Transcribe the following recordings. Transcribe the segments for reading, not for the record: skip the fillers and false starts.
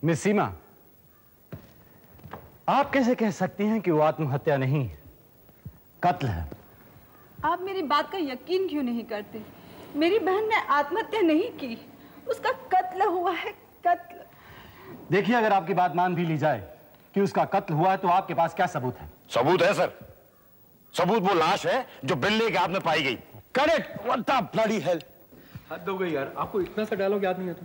Miss सीमा, आप कैसे कह सकती हैं कि वो आत्महत्या नहीं, कत्ल है? आप मेरी बात का यकीन क्यों नहीं करते? मेरी बहन ने आत्महत्या नहीं की, उसका कत्ल हुआ है, कत्ल। देखिए, अगर आपकी बात मान भी ली जाए कि उसका कत्ल हुआ है, तो आपके पास क्या सबूत है? सबूत है सर, सबूत वो लाश है जो बिल्ली के हाथ में पाई गई। Correct. What the bloody hell. हद हो गई यार, आपको इतना सा डायलॉग याद नहीं है?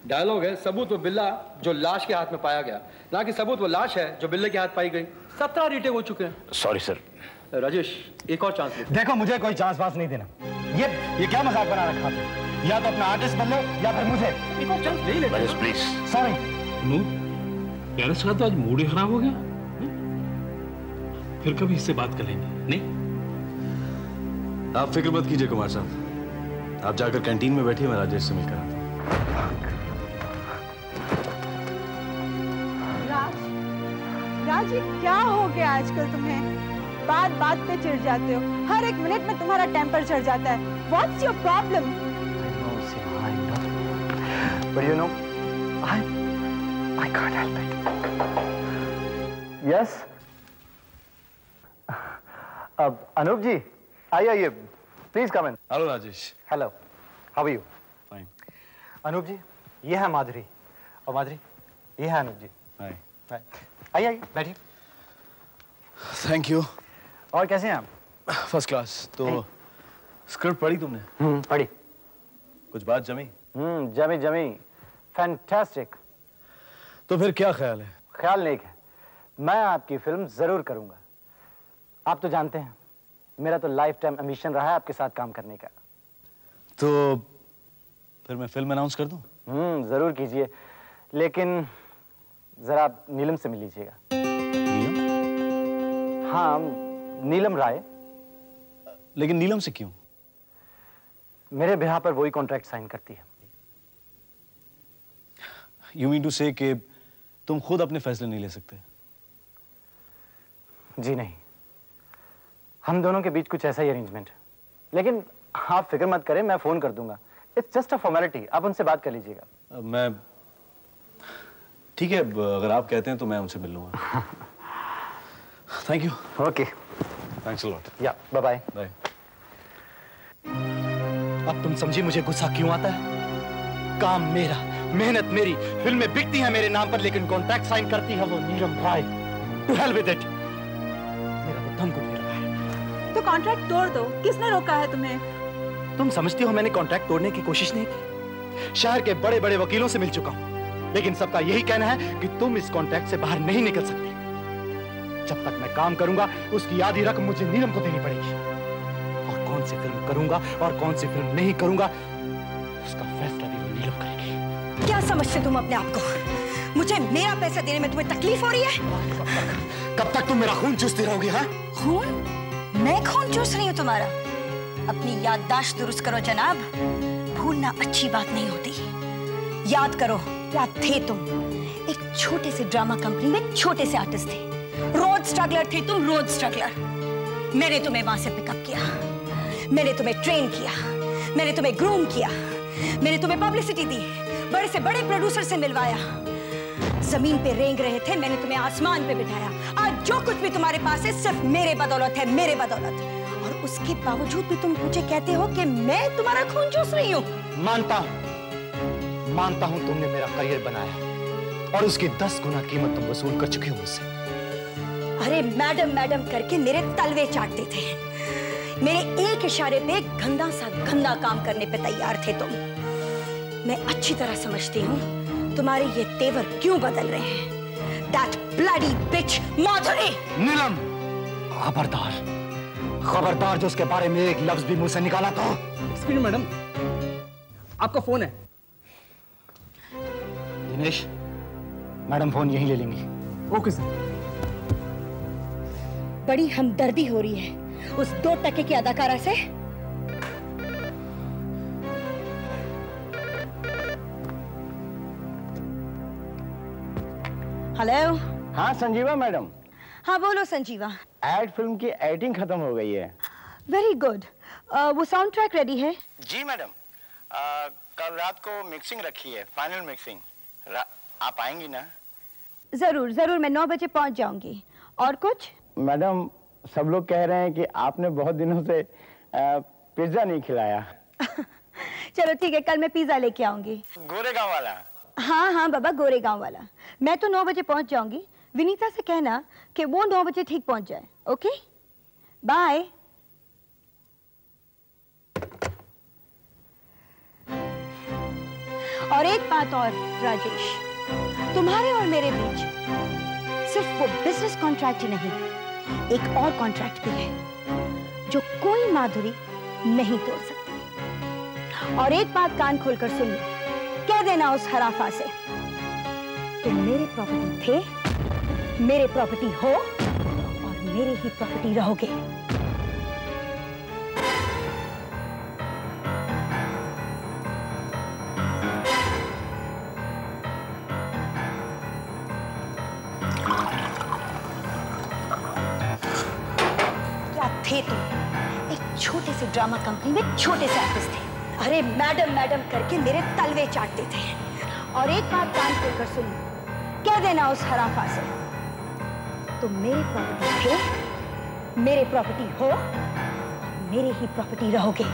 डायलॉग है सबूत वो बिल्ला जो लाश के हाथ में पाया गया, ना कि सबूत वो लाश है जो बिल्ले के हाथ पाई गई। 17 रीटेक हो चुके हैं। Sorry sir. राजेश, एक और चांस दे। देखो, मुझे कोई चांस वांस नहीं देना। ये क्या मजाक बना रखा आपने? या तो अपना आर्टिस्ट बन लो या फिर मुझे। एक और चांस ले ले राजेश प्लीज। सॉरी। प्यारे साहब, तो आज मूड ही खराब हो गया। फिर कभी इससे बात कर लेंगे। नहीं, आप फिक्र मत कीजिए कुमार साहब, आप जाकर कैंटीन में बैठिए, मैं राजेश से मिलकर आता हूँ। राज, ये क्या हो गया आजकल तुम्हें? बात बात पे चिढ़ जाते हो, हर एक मिनट में तुम्हारा टेम्पर चढ़ जाता है। What's your problem? I know. But you know, I can't help it. Yes? अब अनूप जी, आइए, please come in. Hello Rajesh. Hello, how are you? Fine. Anup ji, ये है माधुरी, और माधुरी, ये है अनूप जी। हाय। आइए, बैठिए। Thank you. और कैसे हैं आप? First class. तो स्क्रिप्ट पढ़ी तुमने? पढ़ी। कुछ बात जमी? जमी, फैंटास्टिक। तो फिर क्या ख्याल है? ख्याल नेक है, मैं आपकी फिल्म जरूर करूंगा। आप तो जानते हैं, मेरा तो लाइफ टाइम एम्बिशन रहा है आपके साथ काम करने का। तो फिर मैं फिल्म अनाउंस कर दूं? जरूर कीजिए, लेकिन जरा आप नीलम से मिल लीजिएगा। नीलम? हाँ, नीलम राय। लेकिन नीलम से क्यों? मेरे बिहार पर वही कॉन्ट्रैक्ट साइन करती है। यू मीन टू से कि तुम खुद अपने फैसले नहीं ले सकते? जी नहीं, हम दोनों के बीच कुछ ऐसा ही अरेंजमेंट है। लेकिन आप फिक्र मत करें, मैं फोन कर दूंगा। इट्स जस्ट अ फॉर्मेलिटी, आप उनसे बात कर लीजिएगा। मैं ठीक है, अगर आप कहते हैं तो मैं उनसे मिल लूंगा। Thank you. Okay, thanks a lot. या बाय बाय। बाय। अब तुम समझी मुझे गुस्सा क्यों आता है? काम मेरा, मेहनत मेरी, फिल्में बिकती हैं मेरे नाम पर, लेकिन कॉन्ट्रैक्ट साइन करती है वो Neelam Rai. To hell with it. मेरा तो दम घुटने लगा है। तो कॉन्ट्रैक्ट तोड़ दो, किसने रोका है तुम्हें? तुम समझती हो मैंने कॉन्ट्रैक्ट तोड़ने की कोशिश नहीं की? शहर के बड़े बड़े वकीलों से मिल चुका हूं, लेकिन सबका यही कहना है कि तुम इस कॉन्ट्रैक्ट से बाहर नहीं निकल सकती। जब तक मैं काम करूंगा, उसकी आधी रकम मुझे नीलम को देनी पड़ेगी। और कौन सी फिल्म करूंगा और कौन सी फिल्म नहीं करूंगा, उसका फैसला भी वो नीलम करेगी। क्या समझते तुम अपने आप को? मुझे मेरा पैसा देने में तुम्हें तकलीफ हो रही है? कब तक तुम मेरा खून चूसती रहोगी? हाँ, खून? मैं खून चूस रही हूँ तुम्हारा? अपनी याददाश्त दुरुस्त करो जनाब, भूलना अच्छी बात नहीं होती। याद करो, क्या थे तुम? एक छोटे से ड्रामा कंपनी में छोटे से आर्टिस्ट थे। रोज स्ट्रगलर थे तुम, रोज स्ट्रगलर। मैंने तुम्हें वहां से पिकअप किया, मैंने तुम्हें ट्रेन किया, मैंने तुम्हें ग्रूम किया, मैंने तुम्हें पब्लिसिटी दी, बड़े से बड़े प्रोड्यूसर से मिलवाया। जमीन पे रेंग रहे थे, मैंने तुम्हें आसमान पे बिठाया। आज जो कुछ भी तुम्हारे पास है सिर्फ मेरे बदौलत है, मेरे बदौलत। और उसके बावजूद भी तुम मुझे कहते हो कि मैं तुम्हारा खून चूस रही हूँ। मानता हूँ तुमने मेरा करियर बनाया और उसकी 10 गुना कीमत तुम वसूल कर चुके हो मुझसे। अरे मैडम मैडम करके मेरे तलवे चाटते थे, मेरे एक इशारे पे गंदा सा गंदा काम करने पे तैयार थे तुम। मैं अच्छी तरह समझती हूँ तुम्हारे ये तेवर क्यों बदल रहे हैं। That bloody bitch माधुरी। नीलम, खबरदार जो उसके बारे में एक लफ्ज भी मुंह से निकाला तो। एक्सक्यूज मी मैडम, आपका फोन है। दिनेश, मैडम फोन यहीं ले लेंगी। Okay sir. बड़ी हमदर्दी हो रही है उस 2 टके की अदाकारा से। हेलो। हाँ संजीवा मैडम। हाँ बोलो संजीवा। एड फिल्म की एडिटिंग खत्म हो गई है। Very good. वो साउंड ट्रैक रेडी है? जी मैडम, कल रात को मिक्सिंग रखी है, फाइनल मिक्सिंग। आप आएंगी ना? जरूर जरूर, मैं 9 बजे पहुंच जाऊंगी। और कुछ? मैडम, सब लोग कह रहे हैं कि आपने बहुत दिनों से पिज्जा नहीं खिलाया। चलो ठीक है, कल मैं पिज्जा लेके आऊंगी। गोरेगांव वाला? हाँ हाँ बाबा, गोरेगांव वाला। मैं तो 9 बजे पहुंच जाऊंगी। विनीता से कहना कि वो 9 बजे ठीक पहुंच जाए। Okay, bye. और एक बात और राजेश, तुम्हारे और मेरे बीच सिर्फ वो बिजनेस कॉन्ट्रैक्ट ही नहीं, एक और कॉन्ट्रैक्ट भी है जो कोई माधुरी नहीं तोड़ सकती। और एक बात कान खोलकर सुन लो, कह देना उस हराफा से, तुम मेरे प्रॉपर्टी थे, मेरे प्रॉपर्टी हो और मेरे ही प्रॉपर्टी रहोगे। थे तुम एक छोटे से ड्रामा कंपनी में छोटे से आर्टिस्ट थे। अरे मैडम मैडम करके मेरे तलवे चाटते थे। और एक बात कान खोलकर सुन, कह देना उस हराफा से, तुम मेरे प्रॉपर्टी थे, मेरे प्रॉपर्टी हो और मेरे ही प्रॉपर्टी रहोगे।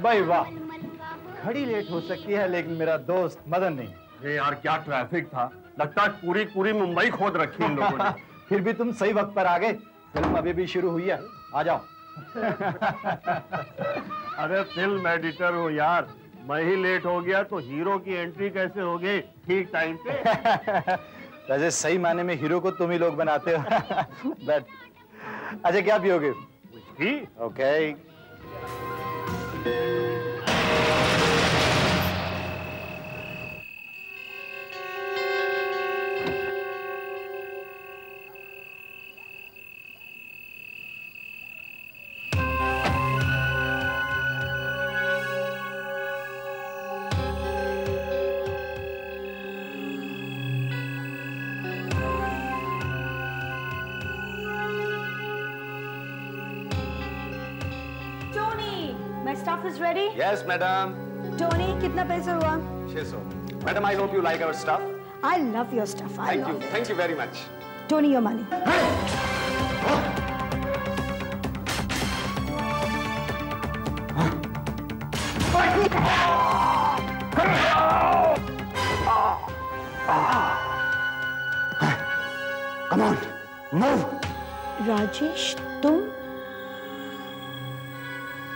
भाई वाह, घड़ी लेट हो सकती है लेकिन मेरा दोस्त मदन नहीं। अरे यार क्या ट्रैफिक था, लगता है पूरी पूरी मुंबई खोद रखी इन लोगों ने। फिर भी तुम सही वक्त पर आ गए, फिल्म अभी भी शुरू हुई है, आ जाओ। अरे फिल्म एडिटर हो यार, मैं ही लेट हो गया तो हीरो की एंट्री कैसे हो गई ठीक टाइम पे। वैसे सही माने में हीरो को तुम ही लोग बनाते हो। बट अच्छा क्या पियोगे? Okay. My stuff is ready? Yes, madam. Tony, कितना पैसा हुआ? 600. Madam, I hope you like our stuff. I love your stuff. Thank you. Thank you very much. Tony, your money. Come on, move. Rajesh,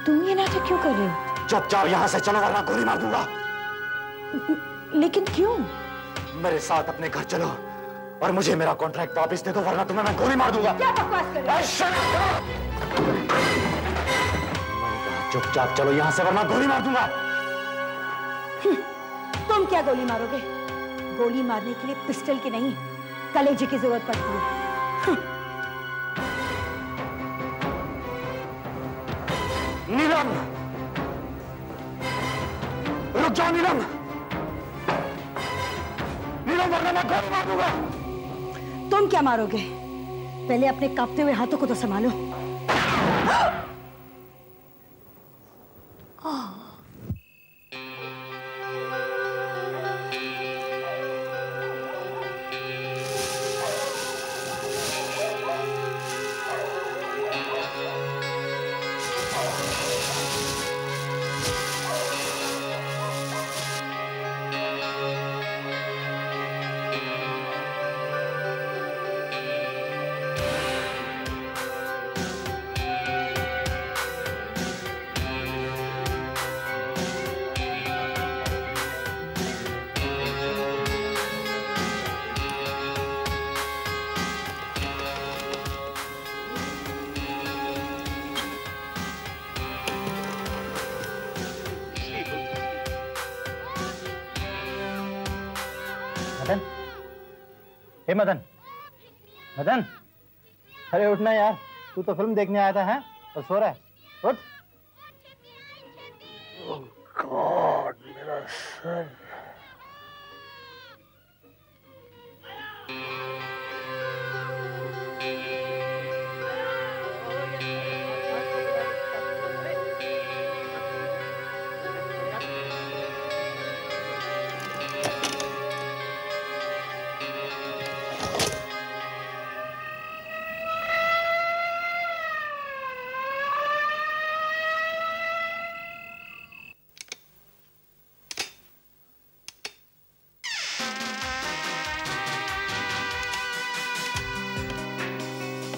तुम ये नाटक क्यों कर रहे हो? चुपचाप यहाँ से चलो वरना गोली मार दूंगा। लेकिन क्यों? मेरे साथ अपने घर चलो और मुझे मेरा कॉन्ट्रैक्ट वापस दे दो वरना तुम्हें मैं गोली मार दूंगा। क्या बकवास कर रहे हो? चुपचाप चलो यहाँ से वरना गोली मार दूंगा। तुम क्या गोली मारोगे? गोली मारने के लिए पिस्टल की नहीं, कलेजे की जरूरत पड़ती है। जाओ नीलम, नीलम वरना मैं गोली मार दूंगा। तुम क्या मारोगे? पहले अपने कांपते हुए हाथों को तो संभालो। मदन, हे मदन, मदन, अरे उठना यार, तू तो फिल्म देखने आया था, हैं? और सो रहा है, उठ। ओह गॉड, मेरा सर।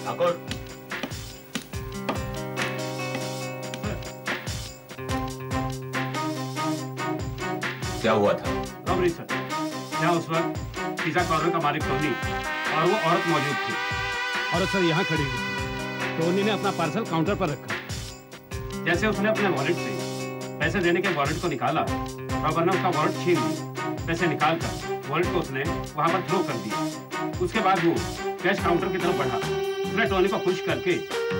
ठाकुर, क्या हुआ था? रॉबरी सर, क्या उस वक्त पिज्जा कॉर्नर का मालिक टोनी और वो औरत मौजूद थी। औरत सर यहाँ खड़ी हुई थी। टोनी ने अपना पार्सल काउंटर पर रखा। जैसे उसने अपने वॉलेट से पैसे देने के वॉलेट को निकाला, रॉबर ने उसका वॉलेट छीन लिया। पैसे निकालकर वॉलेट को उसने वहां पर थ्रो कर दिया। उसके बाद वो कैश काउंटर की तरफ बढ़ा। उसने टोनी को खुश करके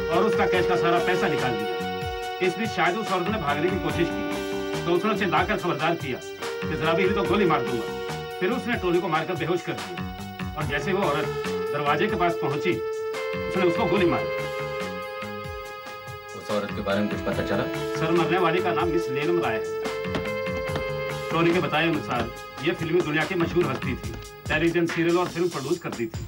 और उसका कैश का सारा पैसा निकाल दिया। इस बीच शायद उस औरत ने भागने की कोशिश की, तो उसने चिल्लाकर खबरदार किया कि जरा भी तो गोली मार दूंगा। फिर उसने टोनी को मारकर बेहोश कर दिया और जैसे वो औरत दरवाजे के पास पहुंची, उसने उसको गोली मारी। उस औरत के बारे में कुछ पता चला? सर, मरने वाली का नाम मिस नीलम राय है। टोनी के बताए अनुसार ये फिल्मी दुनिया की मशहूर हस्ती थी। टेलीविजन सीरियल और फिल्म प्रोड्यूस करती थी।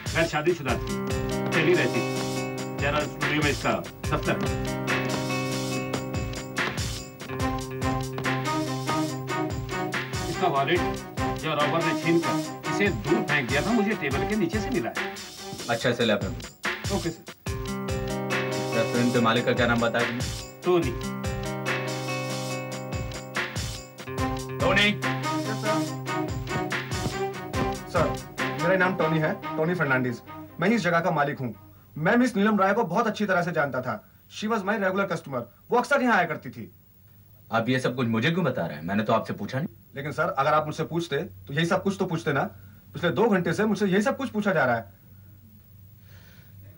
गैर शादीशुदा थी, अकेली रहती थी। जरा स्टूडियो में इसका दफ्तर है। इसका वॉलेट जो रॉबर ने छीन कर इसे दूर फेंक दिया था, मुझे टेबल के नीचे से मिला है। अच्छा, इसे लैब में। Okay sir. रेस्टोरेंट के मालिक का क्या नाम बताया तुमने? टोनी। टोनी? सर, मेरा नाम टोनी है, टोनी फर्नांडिस। मैं इस जगह का मालिक हूँ। मैं मिस नीलम राय को बहुत अच्छी तरह से जानता था। She was my regular customer. वो अक्सर यहाँ आया करती थी। आप ये सब कुछ मुझे क्यों बता रहे हैं? मैंने तो आपसे पूछा नहीं। लेकिन सर, अगर आप मुझसे पूछते तो यही सब कुछ तो पूछते ना। पिछले 2 घंटे से मुझसे यही सब कुछ पूछा जा रहा है।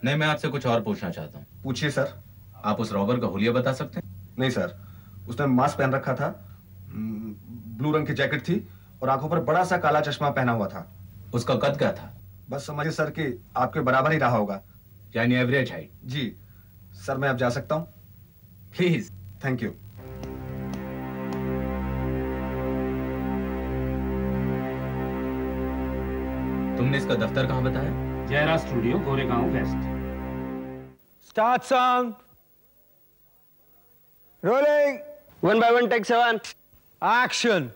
नहीं, मैं आपसे कुछ और पूछना चाहता हूँ। पूछिए सर। आप उस रॉबर का हुलिया बता सकते हैं? नहीं सर, उसने मास्क पहन रखा था, ब्लू रंग की जैकेट थी और आंखों पर बड़ा सा काला चश्मा पहना हुआ था। उसका कद क्या था? बस समझिए सर कि आपके बराबर ही रहा होगा। यानी एवरेज हाइट? जी सर, मैं अब जा सकता हूँ? प्लीज। Thank you. तुमने इसका दफ्तर कहाँ बताया? Jayra studio, Goregaon west. Start sound. Rolling. 1 by 1 take 7। Action.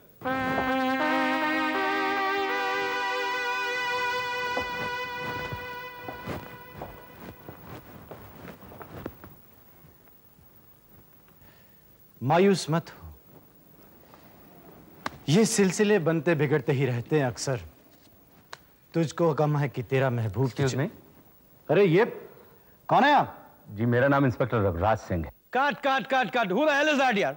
मायूस मत हो, ये सिलसिले बनते बिगड़ते ही रहते हैं अक्सर। तुझको गम है कि तेरा महबूब तुझे। अरे ये कौन है आप? जी, मेरा नाम इंस्पेक्टर रघुराज सिंह है। काट काट काट काट। Who the hell is that यार?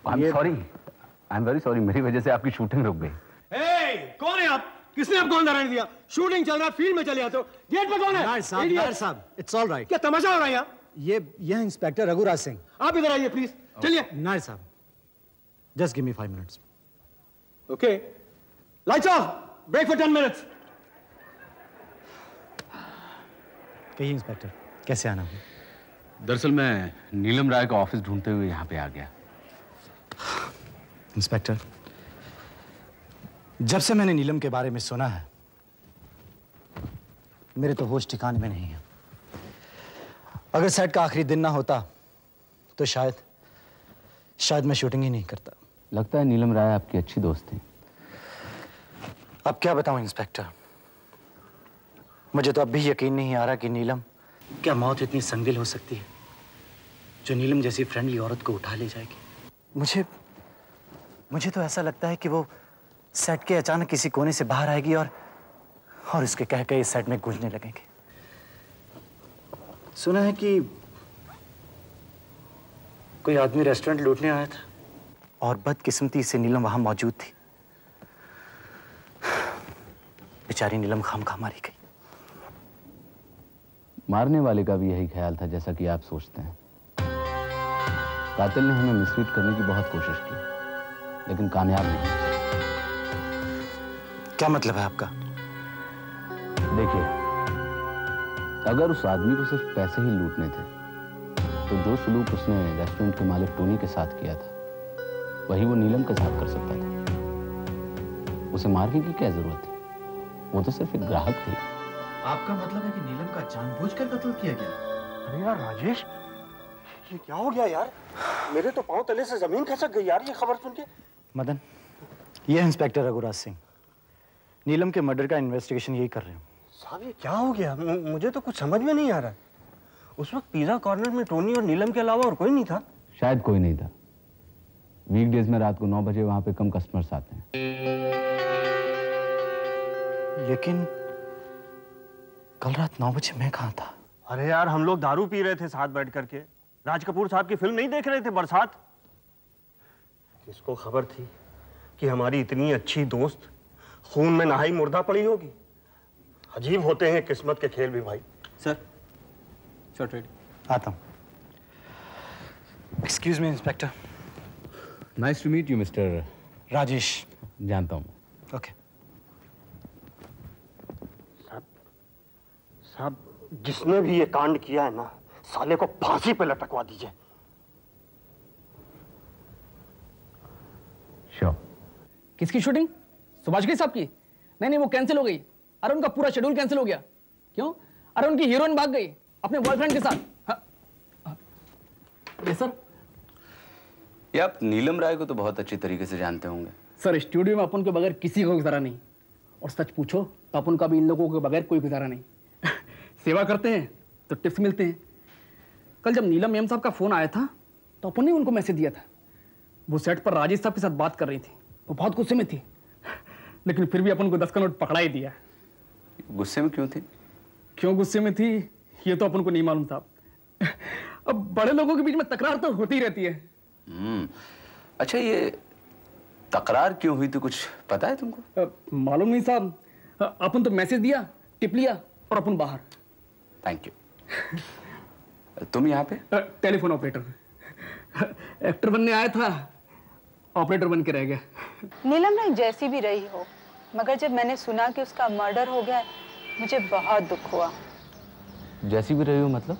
आई एम वेरी सॉरी, मेरी वजह से आपकी शूटिंग रुक गई। Hey, कौन है आप? किसने आपको अंदर आने दिया? शूटिंग चल रहा है, फील्ड में चले आते हो। गेट पे कौन है? नायर साहब, इट्स ऑल राइट। क्या तमाशा हो रहा है यहाँ? ये इंस्पेक्टर रघुराज सिंह। आप इधर आइए प्लीज। चलिए। नायर साहब, just give me 5 minutes. Okay, lights off, break for 10 minutes. कहिए इंस्पेक्टर, कैसे आना है? दरअसल मैं नीलम राय का ऑफिस ढूंढते हुए यहाँ पे आ गया। इंस्पेक्टर, जब से मैंने नीलम के बारे में सुना है, मेरे तो होश ठिकाने में नहीं है। अगर सेट का आखिरी दिन ना होता तो शायद मैं शूटिंग ही नहीं करता। लगता है नीलम राय आपकी अच्छी दोस्त थी। अब क्या बताऊं इंस्पेक्टर, मुझे तो अब भी यकीन नहीं आ रहा कि नीलम, क्या मौत इतनी संगिल हो सकती है जो नीलम जैसी फ्रेंडली औरत को उठा ले जाएगी। मुझे तो ऐसा लगता है कि वो सेट के अचानक किसी कोने से बाहर आएगी और उसके कह के इस सेट में गूंजने लगेंगे। सुना है कि कोई आदमी रेस्टोरेंट लूटने आया था और बदकिस्मती से नीलम वहां मौजूद थी। बेचारी नीलम खामखा मारी गई। मारने वाले का भी यही ख्याल था जैसा कि आप सोचते हैं। कातिल ने हमें मिसलीड करने की बहुत कोशिश की, लेकिन कामयाब नहीं। क्या मतलब है आपका? देखिए, अगर उस आदमी को सिर्फ पैसे ही लूटने थे तो जो सलूक उसने रेस्टोरेंट के मालिक टोनी के साथ किया था वही वो नीलम के साथ कर सकता था। उसे मारने की क्या जरूरत थी? वो तो सिर्फ एक ग्राहक थी। आपका मतलब है कि नीलम का जानबूझकर कत्ल किया गया? अरे यार राजेश, ये क्या हो गया यार? मेरे तो पांव तले से जमीन खसक गई यार ये खबर सुन के। मदन, ये इंस्पेक्टर रघुराज सिंह नीलम के मर्डर का इन्वेस्टिगेशन यही कर रहे हैं। साहब ये क्या हो गया? मुझे तो कुछ समझ में नहीं आ रहा। उस वक्त पिज्जा कॉर्नर में टोनी और नीलम के अलावा और कोई नहीं था। शायद कोई नहीं था। वीकडेज में रात को 9 बजे वहां पे कम कस्टमर्स आते हैं। लेकिन कल रात 9 बजे मैं कहाँ था? अरे यार, हम लोग दारू पी रहे थे साथ बैठ करके। राज कपूर साहब की फिल्म नहीं देख रहे थे, बरसात। किसको खबर थी कि हमारी इतनी अच्छी दोस्त खून में नहाई मुर्दा पड़ी होगी? अजीब होते हैं किस्मत के खेल भी भाई। Sir, shot ready. आता हूँ। Excuse me inspector. Nice to meet you mister Rajesh. जानता हूँ। ओके। साहब, जिसने भी ये कांड किया है ना, साले को फांसी पे लटकवा दीजिए। श्योर। किसकी शूटिंग? सुभाष घई साहब की? नहीं, वो कैंसिल हो गई। अरे उनका पूरा शेड्यूल कैंसिल हो गया। क्यों? अरे उनकी हीरोइन भाग गई अपने बॉयफ्रेंड के साथ। सर, ये आप नीलम राय को तो बहुत अच्छी तरीके से जानते होंगे। सर, स्टूडियो में अपन के बगैर किसी को गुजारा नहीं, और सच पूछो तो अपन का भी इन लोगों के बगैर कोई गुजारा नहीं। सेवा करते हैं तो टिप्स मिलते हैं। कल जब नीलम मैम साहब का फोन आया था तो अपन ने उनको मैसेज दिया था। वो सेट पर राजेश साहब के साथ बात कर रही थी। वो बहुत गुस्से में थी, लेकिन फिर भी अपन को 10 का नोट पकड़ा ही दिया। गुस्से में क्यों थी? क्यों गुस्से में थी ये तो अपन को नहीं मालूम साहब। अब बड़े लोगों के बीच में तकरार तो होती ही रहती है। अच्छा, ये तकरार क्यों हुई थी कुछ पता है तुमको? मालूम नहीं साहब। अपन तो मैसेज दिया, टिप लिया और अपन बाहर। Thank you. तुम यहाँ पे? Telephone operator. एक्टर बनने आया था, ऑपरेटर बन के रह गया। नीलम राय जैसी भी रही हो, मगर जब मैंने सुना कि उसका मर्डर हो गया, मुझे बहुत दुख हुआ। जैसी भी रही हो मतलब?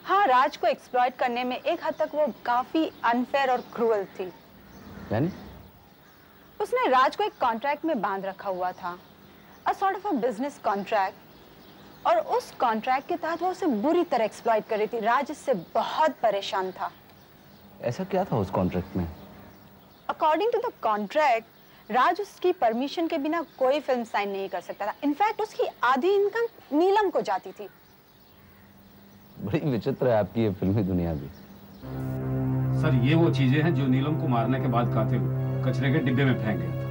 हाँ, राज को एक्सप्लॉइट करने में एक हद तक वो काफी अनफेयर और क्रूअल थी। यानी? उसने राज को एक कॉन्ट्रैक्ट में बांध रखा हुआ था, a sort of a business contract, और उस कॉन्ट्रैक्ट के तहत वो उसे बुरी तरह एक्सप्लॉइट कर रही थी। राज इससे बहुत परेशान था। ऐसा क्या था उस कॉन्ट्रैक्ट में? अकॉर्डिंग टू द कॉन्ट्रैक्ट, राज उसकी परमिशन के बिना कोई फिल्म साइन नहीं कर सकता था। इनफैक्ट उसकी आधी इनकम नीलम को जाती थी। बड़ी विचित्र है आपकी ये फिल्मी दुनिया भी। सर, ये वो चीजें हैं जो नीलम को मारने के बाद कातिल कचरे के डिब्बे में फेंक गया था।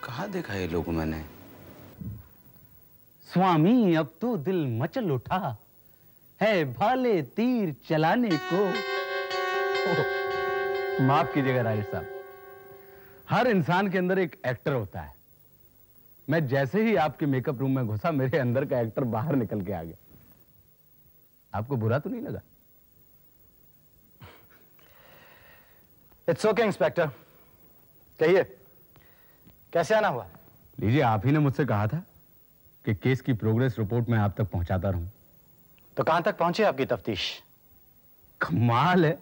कहाँ देखा ये लोगों मैंने? स्वामी, अब तो दिल मचल उठा है भाले तीर चलाने को। माफ कीजिएगा राजेश साहब, हर इंसान के अंदर एक एक्टर होता है। मैं जैसे ही आपके मेकअप रूम में घुसा, मेरे अंदर का एक्टर बाहर निकल के आ गया। आपको बुरा तो नहीं लगा? इट्स ओके इंस्पेक्टर, कहिए कैसे आना हुआ? लीजिए, आप ही ने मुझसे कहा था कि केस की प्रोग्रेस रिपोर्ट मैं आप तक पहुंचाता रहूं। तो कहां तक पहुंची आपकी तफ्तीश? कमाल है।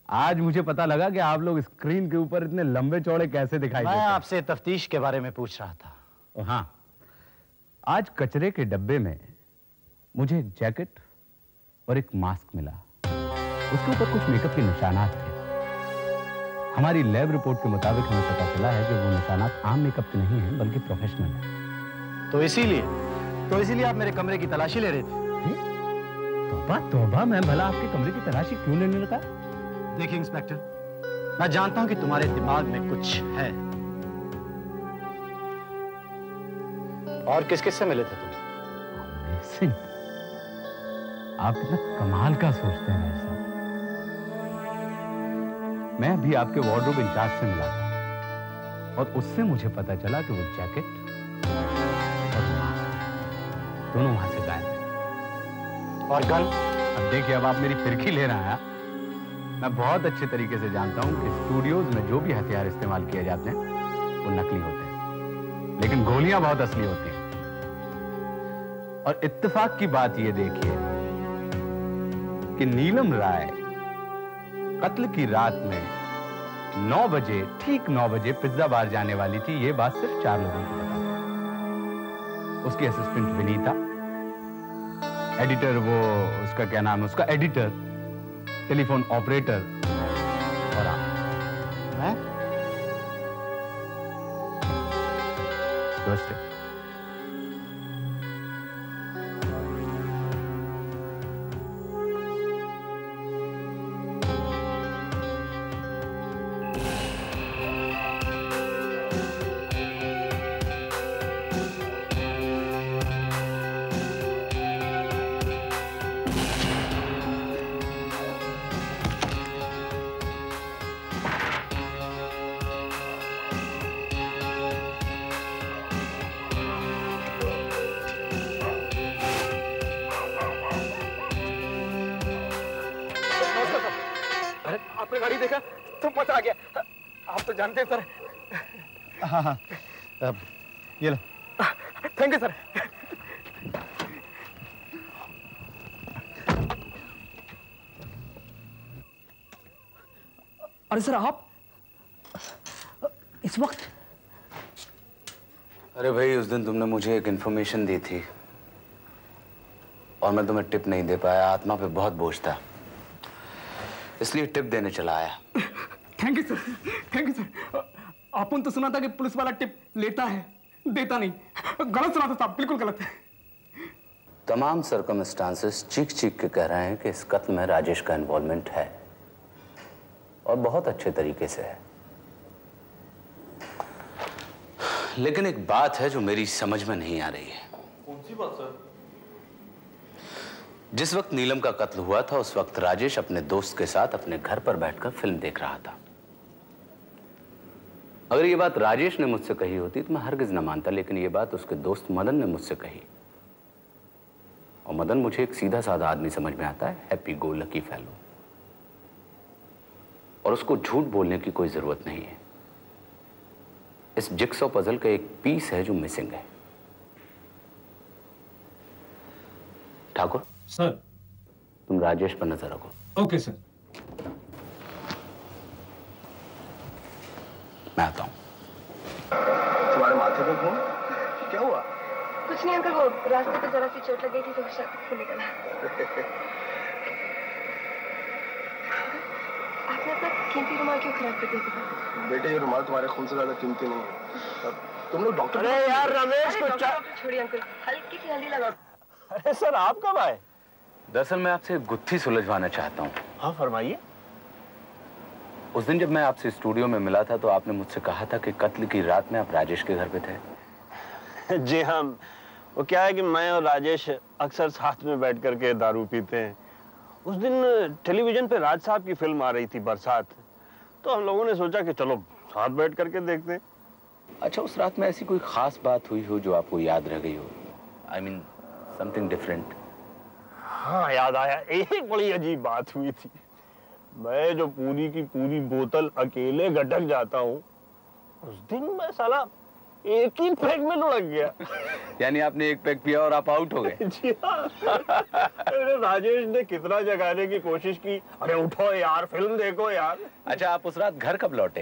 आज मुझे पता लगा कि आप लोग स्क्रीन के ऊपर इतने लंबे चौड़े कैसे दिखाई देते हैं। मैं आपसे तफ्तीश के बारे में पूछ रहा था। हाँ, आज कचरे के डब्बे में मुझे एक जैकेट और एक मास्क मिला। उसके ऊपर कुछ मेकअप के निशानात थे। हमारी लैब रिपोर्ट के मुताबिक हमें पता चला है कि वो निशानात आम मेकअप के नहीं हैं बल्कि प्रोफेशनल हैं। तो इसीलिए आप मेरे कमरे की तलाशी ले रहे थे? तौबा तौबा, मैं भला आपके कमरे की तलाशी क्यों लेने लगा? देखिए इंस्पेक्टर, मैं जानता हूं कि तुम्हारे दिमाग में कुछ है। और किस किस से मिले थे तुम? Amazing. आप कितना कमाल का सोचते हैं भाई साहब। मैं अभी आपके वार्डरोब इंचार्ज से मिला था और उससे मुझे पता चला कि वो जैकेट और मास्क दोनों वहां से गायब हैं। और गन? अब देखिए, अब आप मेरी फिरकी ले रहे हैं। मैं बहुत अच्छे तरीके से जानता हूं कि स्टूडियोज में जो भी हथियार इस्तेमाल किए जाते हैं वो नकली होते हैं, लेकिन गोलियां बहुत असली होती हैं। और इत्तेफाक की बात ये देखिए कि नीलम राय कत्ल की रात में 9 बजे, ठीक 9 बजे पिज्जा बार जाने वाली थी। ये बात सिर्फ 4 लोगों को पता है। उसकी असिस्टेंट विनीता, एडिटर, वो उसका क्या नाम है, उसका एडिटर, टेलीफोन ऑपरेटर और आप। मैं? नमस्ते। आपने गाड़ी देखा तो मजा आ गया। आप तो जानते हैं सर। हाँ, ये लो। Thank you sir. अरे सर, आप इस वक्त? अरे भाई, उस दिन तुमने मुझे एक इंफॉर्मेशन दी थी और मैं तुम्हें टिप नहीं दे पाया। आत्मा पे बहुत बोझ था, इसलिए टिप देने चला आया। Thank you sir, thank you sir. आपने तो सुना था कि पुलिस वाला टिप लेता है, देता नहीं। गलत सुना था साहब, बिल्कुल गलत है। तमाम सर्कमस्टांसेस चीख चीख के कह रहे हैं कि इस कत्ल में राजेश का इन्वॉल्वमेंट है और बहुत अच्छे तरीके से है। लेकिन एक बात है जो मेरी समझ में नहीं आ रही है। कौन सी बात सर? जिस वक्त नीलम का कत्ल हुआ था उस वक्त राजेश अपने दोस्त के साथ अपने घर पर बैठकर फिल्म देख रहा था। अगर ये बात राजेश ने मुझसे कही होती तो मैं हरगिज न मानता, लेकिन ये बात उसके दोस्त मदन ने मुझसे कही। और मदन मुझे एक सीधा साधा आदमी समझ में आता है, हैप्पी गो लकी फेलो, और उसको झूठ बोलने की कोई जरूरत नहीं है। इस जिक्सॉ पजल का एक पीस है जो मिसिंग है। ठाकुर सर, तुम राजेश पर नजर रखो। Okay sir. मैं आता हूं। तुम्हारे माथे पे खून क्या हुआ? कुछ नहीं अंकल, वो रास्ते पे जरा सी चोट लग गई थी तो खून निकला। आपने अपना कीमती रुमाल क्यों खराब कर दिया? बेटे, ये रुमाल तुम्हारे खून से ज्यादा कीमती नहीं है। तुम लोग डॉक्टर? अरे यार रमेश को छोड़िए अंकल, हल्की सी हल्दी लगा। अरे सर, आप कब आए? दरअसल मैं आपसे एक गुत्थी सुलझवाना चाहता हूँ। हाँ फरमाइए। उस दिन जब मैं आपसे स्टूडियो में मिला था तो आपने मुझसे कहा था कि कत्ल की रात में आप राजेश के घर पे थे। जी हाँ, वो क्या है कि मैं और राजेश अक्सर साथ में बैठ करके दारू पीते हैं। उस दिन टेलीविजन पे राज साहब की फिल्म आ रही थी बरसात, तो हम लोगों ने सोचा कि चलो साथ बैठ करके देखते हैं। अच्छा, उस रात में ऐसी कोई खास बात हुई हो जो आपको याद रह गई हो? I mean, something different? हाँ, याद आया, एक बड़ी अजीब बात हुई थी। मैं जो पूरी की पूरी बोतल अकेले गटक जाता हूँ, उस दिन मैं साला एक ही पैक में लुढ़क गया। यानी आपने एक पैक पिया और आप आउट हो गए? जी हाँ। राजेश ने कितना जगाने की कोशिश की, अरे उठो यार, फिल्म देखो यार। अच्छा, आप उस रात घर कब लौटे?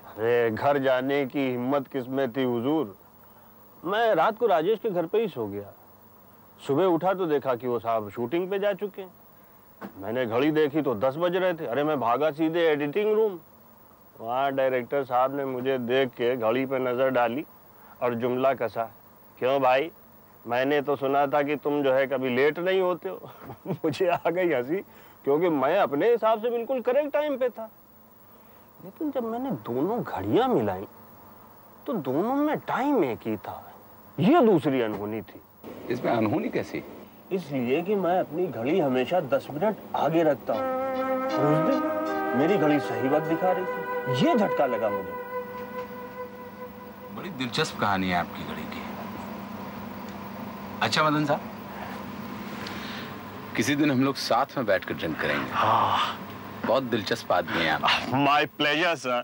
अरे घर जाने की हिम्मत किसमें थी हुजूर। मैं रात को राजेश के घर पे ही सो गया। सुबह उठा तो देखा कि वो साहब शूटिंग पे जा चुके हैं। मैंने घड़ी देखी तो 10 बज रहे थे। अरे मैं भागा सीधे एडिटिंग रूम। वहाँ डायरेक्टर साहब ने मुझे देख के घड़ी पे नजर डाली और जुमला कसा, क्यों भाई, मैंने तो सुना था कि तुम जो है कभी लेट नहीं होते हो। मुझे आ गई हंसी, क्योंकि मैं अपने हिसाब से बिल्कुल करेक्ट टाइम पे था। लेकिन जब मैंने दोनों घड़ियां मिलाई तो दोनों में टाइम एक ही था। ये दूसरी अनहोनी थी। इसमें अनहोनी कैसी? इसलिए कि मैं अपनी घड़ी हमेशा 10 मिनट आगे रखता हूँ। उस दिन मेरी घड़ी सही वक्त दिखा रही थी। ये झटका लगा मुझे। बड़ी दिलचस्प कहानी है आपकी घड़ी की। अच्छा मदन साहब, किसी दिन हम लोग साथ में बैठकर ड्रिंक करेंगे। हाँ, बहुत दिलचस्प आदमी है आप। My pleasure sir.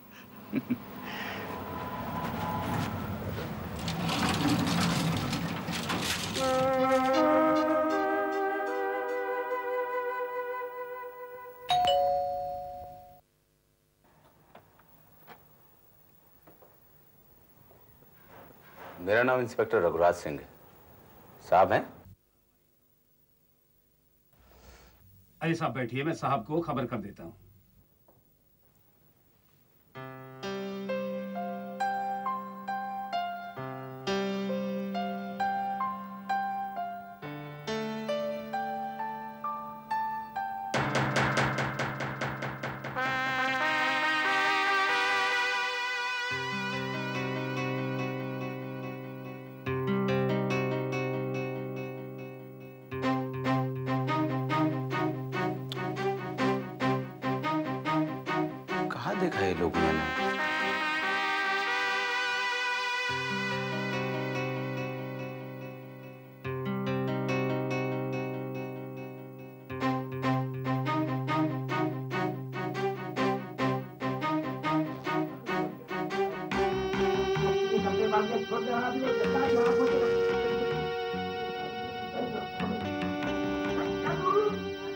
मेरा नाम इंस्पेक्टर रघुराज सिंह है। साहब हैं? अरे साहब बैठिए, मैं साहब को खबर कर देता हूँ। देखा ये लोग मैंने?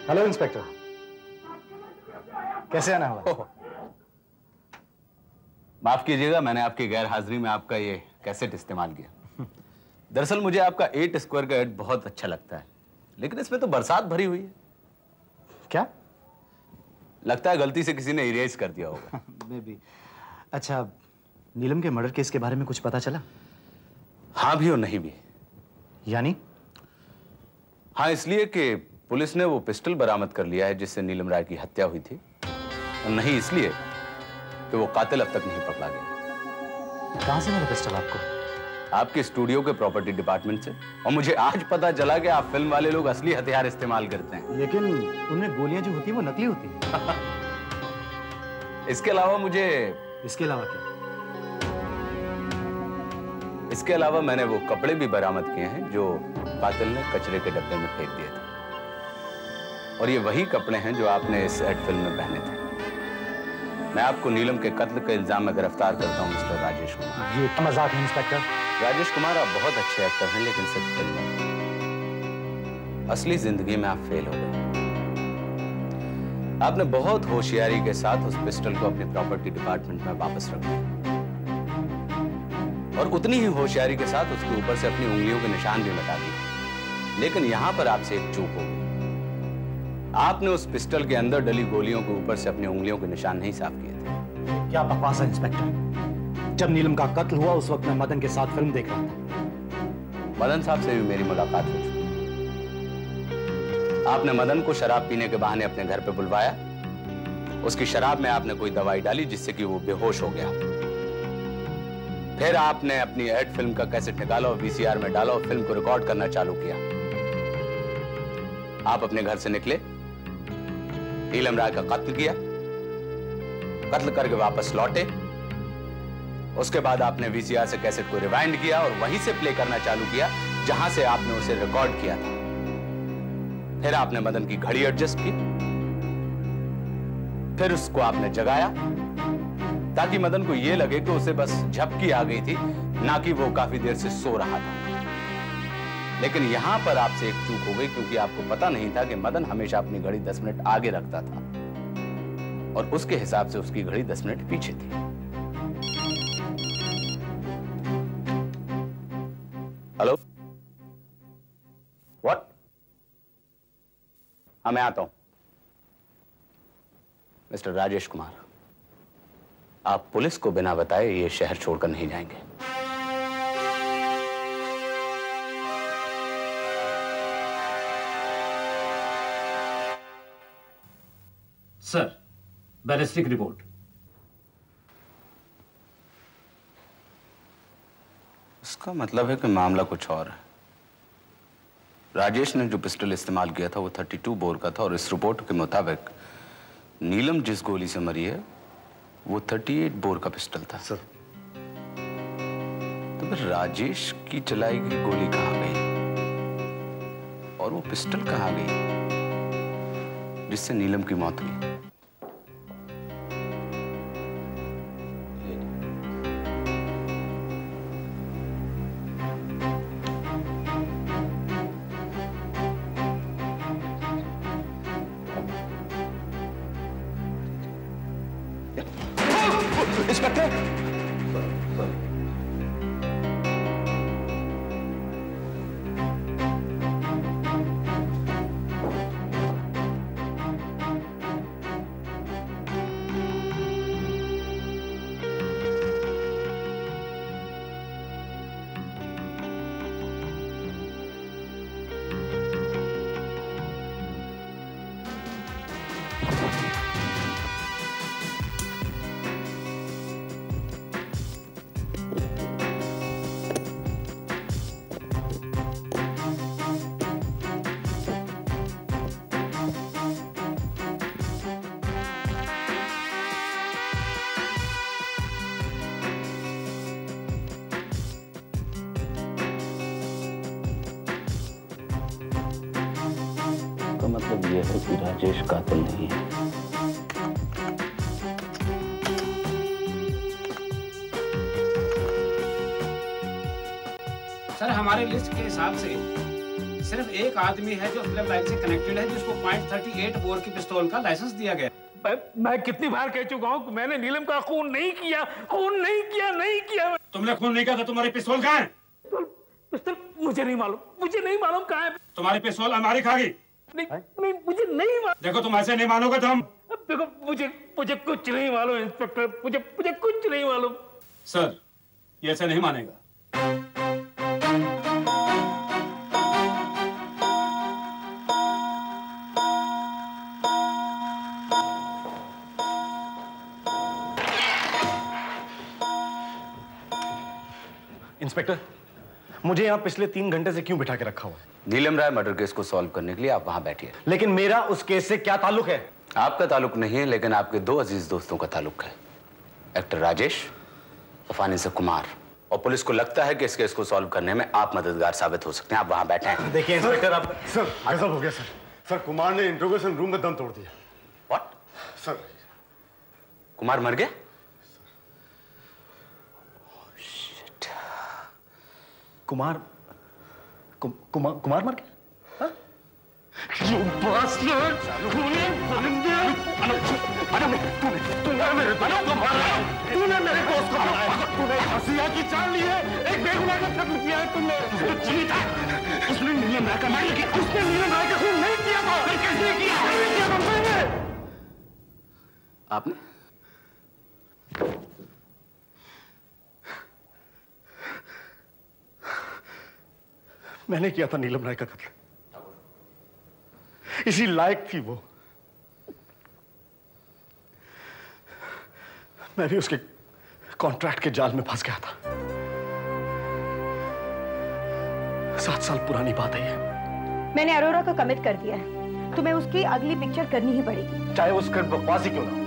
हेलो इंस्पेक्टर, कैसे आना हुआ? माफ कीजिएगा, मैंने आपकी गैर हाजिरी में आपका ये कैसेट इस्तेमाल किया। दरअसल मुझे आपका 8 स्क्वायर का एड बहुत अच्छा लगता है, लेकिन इसमें तो बरसात भरी हुई है। क्या? लगता है गलती से किसी ने इरेज कर दिया होगा। Maybe. अच्छा, नीलम के मर्डर केस के बारे में कुछ पता चला? हाँ भी और नहीं भी। यानी? हाँ, इसलिए कि पुलिस ने वो पिस्टल बरामद कर लिया है जिससे नीलम राय की हत्या हुई थी, और नहीं इसलिए कि वो कातिल अब तक नहीं पकड़ा गया। कहां से मिला पिस्टल आपको? आपके स्टूडियो के प्रॉपर्टी डिपार्टमेंट से, और मुझे आज पता चला कि आप फिल्म वाले लोग असली हथियार इस्तेमाल करते हैं। लेकिन उनमें गोलियां जो होती हैं वो नकली होती हैं। इसके अलावा मुझे... इसके अलावा क्या? इसके अलावा मैंने वो कपड़े भी बरामद किए हैं जो कातिल ने कचरे के डब्बे में फेंक दिए थे, और ये वही कपड़े हैं जो आपने इस एड फिल्म में पहने थे। मैं आपको नीलम के कत्ल के इल्जाम में गिरफ्तार करता हूं मिस्टर राजेश कुमार। ये मजाक है इंस्पेक्टर। राजेश कुमार, आप बहुत अच्छे एक्टर हैं, लेकिन सिर्फ फिल्म में, असली जिंदगी में आप फेल हो गए। आपने बहुत होशियारी के साथ उस पिस्टल को अपने प्रॉपर्टी डिपार्टमेंट में वापस रखा, और उतनी ही होशियारी के साथ उसके ऊपर से अपनी उंगलियों के निशान भी मिटा दिए। लेकिन यहां पर आपसे एक चूक हो गई। आपने उस पिस्टल के अंदर डली गोलियों के ऊपर से अपनी उंगलियों के निशान नहीं साफ किए थे। क्या बकवास है इंस्पेक्टर? जब नीलम का कत्ल हुआ उस वक्त मैं मदन के साथ फिल्म देख रहा था। मदन साहब से भी मेरी मुलाकात हो चुकी। आपने मदन को शराब पीने के बहाने अपने घर पे बुलवाया, उसकी शराब में आपने कोई दवाई डाली जिससे कि वो बेहोश हो गया। फिर आपने अपनी एड फिल्म का कैसेट निकाला और वीसीआर में डाला और फिल्म को रिकॉर्ड करना चालू किया। आप अपने घर से निकले, नीलम राय का कत्ल किया, कत्ल करके वापस लौटे, उसके बाद आपने वीसीआर से कैसेट को रिवाइंड किया और वहीं से प्ले करना चालू किया जहां से आपने उसे रिकॉर्ड किया था। फिर आपने मदन की घड़ी एडजस्ट की, फिर उसको आपने जगाया ताकि मदन को यह लगे कि उसे बस झपकी आ गई थी, ना कि वो काफी देर से सो रहा था। लेकिन यहां पर आपसे एक चूक हो गई, क्योंकि आपको पता नहीं था कि मदन हमेशा अपनी घड़ी 10 मिनट आगे रखता था और उसके हिसाब से उसकी घड़ी 10 मिनट पीछे थी। Hello, what? हाँ, मैं आता हूं। मिस्टर राजेश कुमार, आप पुलिस को बिना बताए ये शहर छोड़कर नहीं जाएंगे। Sir, ballistic report. इसका मतलब है कि मामला कुछ और है। राजेश ने जो पिस्टल इस्तेमाल किया था वो 32 बोर का था और इस रिपोर्ट के मुताबिक नीलम जिस गोली से मरी है वो 38 बोर का पिस्टल था। सर, तो फिर राजेश की चलाई गई गोली कहां गई और वो पिस्टल कहां गई जिससे नीलम की मौत हुई? मतलब यह है कि राजेश कातिल नहीं है। सर, हमारे लिस्ट के हिसाब से सिर्फ एक आदमी है जो फिल्म लाइन से कनेक्टेड है, जिसको .38 बोर की पिस्तौल का लाइसेंस दिया गया। मैं कितनी बार कह चुका हूँ मैंने नीलम का खून नहीं किया। तुमने खून नहीं किया तो तुम्हारी पिस्तौल कहाँ है? पिस्तौल मुझे नहीं मालूम कहाँ है। तुम्हारी पिस्तौल हमारी खा गई। नहीं, मुझे नहीं मालूम। देखो, तुम ऐसे नहीं मानोगे तो हम देखो, मुझे कुछ नहीं मालूम इंस्पेक्टर, मुझे कुछ नहीं मालूम। सर, ये ऐसे नहीं मानेगा। इंस्पेक्टर, मुझे यहाँ पिछले 3 घंटे से क्यों बिठा के रखा हुआ है? नीलम राय मर्डर केस को सॉल्व करने के लिए आप वहां बैठिए। लेकिन मेरा उस केस से क्या ताल्लुक है? आपका ताल्लुक नहीं है, लेकिन आपके 2 अजीज दोस्तों का ताल्लुक है, एक्टर राजेश और फानिसा कुमार। और पुलिस को लगता है कि इस केस को सॉल्व करने में आप मददगार साबित हो सकते हैं। आप वहां बैठे हैं। देखिए इंस्पेक्टर, आप सर, गजब हो गया सर। सर, कुमार ने इंट्रोगेशन रूम में दम तोड़ दिया। व्हाट? सर, कुमार मर गया? कुमार मर गया? तूने मेरे दोस्त को तूने हंसिया की चाल ली है, एक बेगुनाह का कत्ल किया है तुमने। उसने नीलम राय का नहीं किया, उसने नीलम राय का खून नहीं किया था। फिर किसने किया? आपने? मैंने किया था नीलम राय का कत्ल। इसी लायक थी वो। मैं भी उसके कॉन्ट्रैक्ट के जाल में फंस गया था। 7 साल पुरानी बात है ये। मैंने अरोरा को कमिट कर दिया है। तुम्हें उसकी अगली पिक्चर करनी ही पड़ेगी, चाहे वो स्क्रिप्ट बकवासी क्यों ना हो।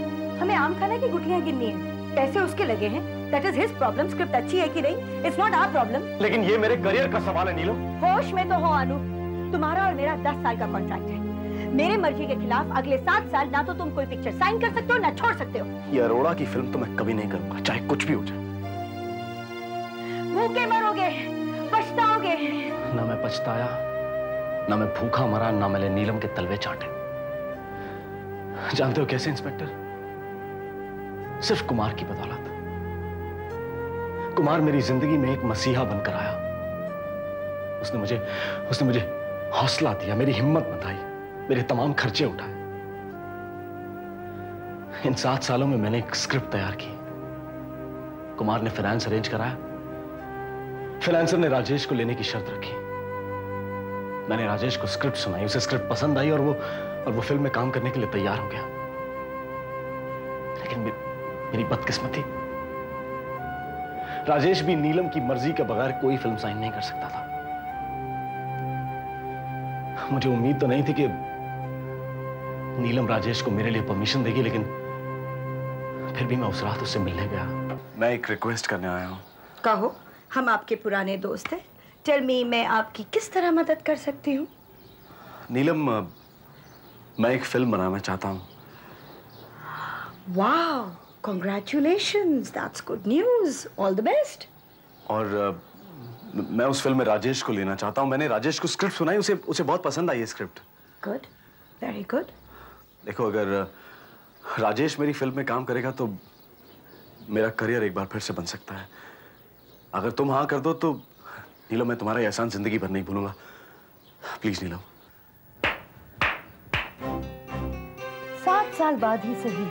हमें आम खाना की गुठलियां गिननी है। पैसे उसके लगे हैं, That is his problem. Script अच्छी है कि नहीं, it's not our problem. लेकिन ये मेरे करियर का सवाल है नीलम। होश में तो हो अनु, तुम्हारा और मेरा 10 साल का कॉन्ट्रैक्ट है। मेरे मर्जी के खिलाफ अगले 7 साल ना तो तुम कोई पिक्चर साइन कर सकते हो ना छोड़ सकते हो। ये अरोड़ा की फिल्म तो मैं कभी नहीं करूंगा, चाहे कुछ भी हो जाए। भूखे मरोगे, पछताओगे। ना मैं पछताया, ना मैं भूखा मरा, ना मैंने नीलम के तलवे चाटे। जानते हो कैसे इंस्पेक्टर? सिर्फ कुमार की बदौलत। कुमार मेरी जिंदगी में एक मसीहा बनकर आया। उसने मुझे हौसला दिया, मेरी हिम्मत बताई, मेरे तमाम खर्चे उठाए। इन 7 सालों में मैंने एक स्क्रिप्ट तैयार की। कुमार ने फाइनेंस अरेंज कराया। फाइनेंसर ने राजेश को लेने की शर्त रखी। मैंने राजेश को स्क्रिप्ट सुनाई, उसे स्क्रिप्ट पसंद आई और वो फिल्म में काम करने के लिए तैयार हो गया। लेकिन मेरी बदकिस्मती, राजेश भी नीलम की मर्जी के बगैर कोई फिल्म साइन नहीं कर सकता था। मुझे उम्मीद तो नहीं थी कि नीलम राजेश को मेरे लिए परमिशन देगी, लेकिन फिर भी मैं उस रात उससे मिलने गया। मैं एक रिक्वेस्ट करने आया हूं। कहो, हम आपके पुराने दोस्त हैं। टेल मी, मैं आपकी किस तरह मदद कर सकती हूँ? नीलम, मैं एक फिल्म बनाना चाहता हूँ। वाह, congratulations, that's good news, all the best. और मैं उस फिल्म में राजेश को लेना चाहता हूँ। मैंने राजेश को स्क्रिप्ट सुनाई, उसे बहुत पसंद आई ये स्क्रिप्ट। Good, very good. देखो, अगर राजेश मेरी फिल्म में काम करेगा तो मेरा करियर एक बार फिर से बन सकता है। अगर तुम हाँ कर दो तो नीलम, मैं तुम्हारा एहसान जिंदगी भर नहीं भूलूंगा। प्लीज नीलम। 7 साल बाद ही सही,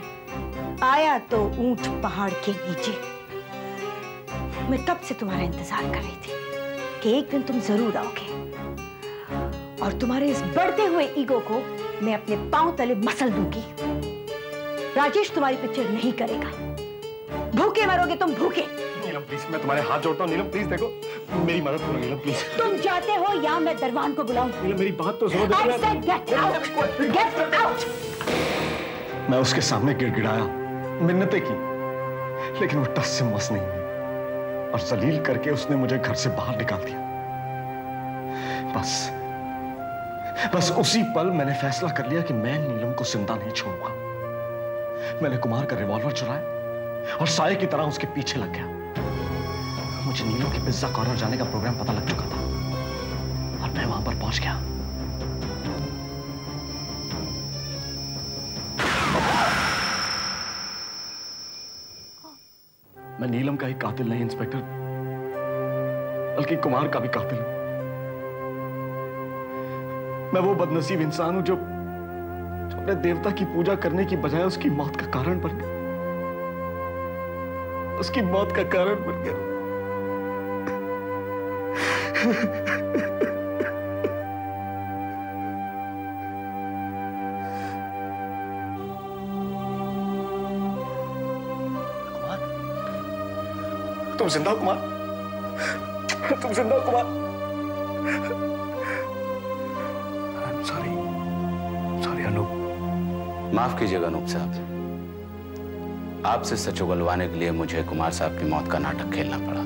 आया तो ऊंट पहाड़ के नीचे। मैं तब से तुम्हारा इंतजार कर रही थी कि एक दिन तुम जरूर आओगे और तुम्हारे इस बढ़ते हुए ईगो को मैं अपने पांव तले मसल दूंगी। राजेश तुम्हारी पिक्चर नहीं करेगा। भूखे मरोगे तुम, भूखे। नीलम प्लीज, मैं तुम्हारे हाथ जोड़ता हूँ। नीलम प्लीज, देखो, मेरी मदद करो नीलम प्लीज। तुम जाते हो या मैं दरवान को बुलाऊं? नीलम मेरी बात तो सुनो। I said get out, get out। मैं उसके सामने गिड़गिड़ाया, मिन्नतें की, लेकिन वो टस से मस नहीं हुई और जलील करके उसने मुझे घर से बाहर निकाल दिया। बस उसी पल मैंने फैसला कर लिया कि मैं नीलम को जिंदा नहीं छोड़ूंगा। मैंने कुमार का रिवॉल्वर चुराया और साये की तरह उसके पीछे लग गया। मुझे नीलम के पिज्जा कॉर्नर जाने का प्रोग्राम पता लग चुका था और मैं वहां पर पहुंच गया। मैं नीलम का ही कातिल नहीं इंस्पेक्टर, बल्कि कुमार का भी कातिल हूं। मैं वो बदनसीब इंसान हूं जो अपने देवता की पूजा करने की बजाय उसकी मौत का कारण बन गया। उसकी मौत का कारण बन गया। तुम जिंदा हो कुमार? तुम जिंदा हो कुमार? सॉरी अनूप। माफ कीजिएगा अनूप साहब, आपसे सच उगलवाने के लिए मुझे कुमार साहब की मौत का नाटक खेलना पड़ा।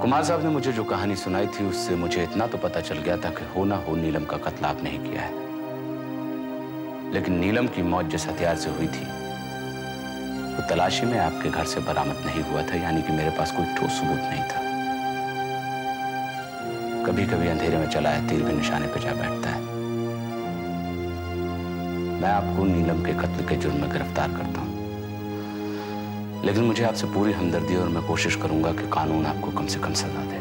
कुमार साहब ने मुझे जो कहानी सुनाई थी उससे मुझे इतना तो पता चल गया था कि हो ना हो नीलम का कत्ल आपने ही किया है। लेकिन नीलम की मौत जिस हथियार से हुई थी वो तलाशी में आपके घर से बरामद नहीं हुआ था, यानी कि मेरे पास कोई ठोस सबूत नहीं था। कभी कभी अंधेरे में चलाया तीर भी निशाने पर जा बैठता है। मैं आपको नीलम के कत्ल के जुर्म में गिरफ्तार करता हूं, लेकिन मुझे आपसे पूरी हमदर्दी और मैं कोशिश करूंगा कि कानून आपको कम से कम सजा दे।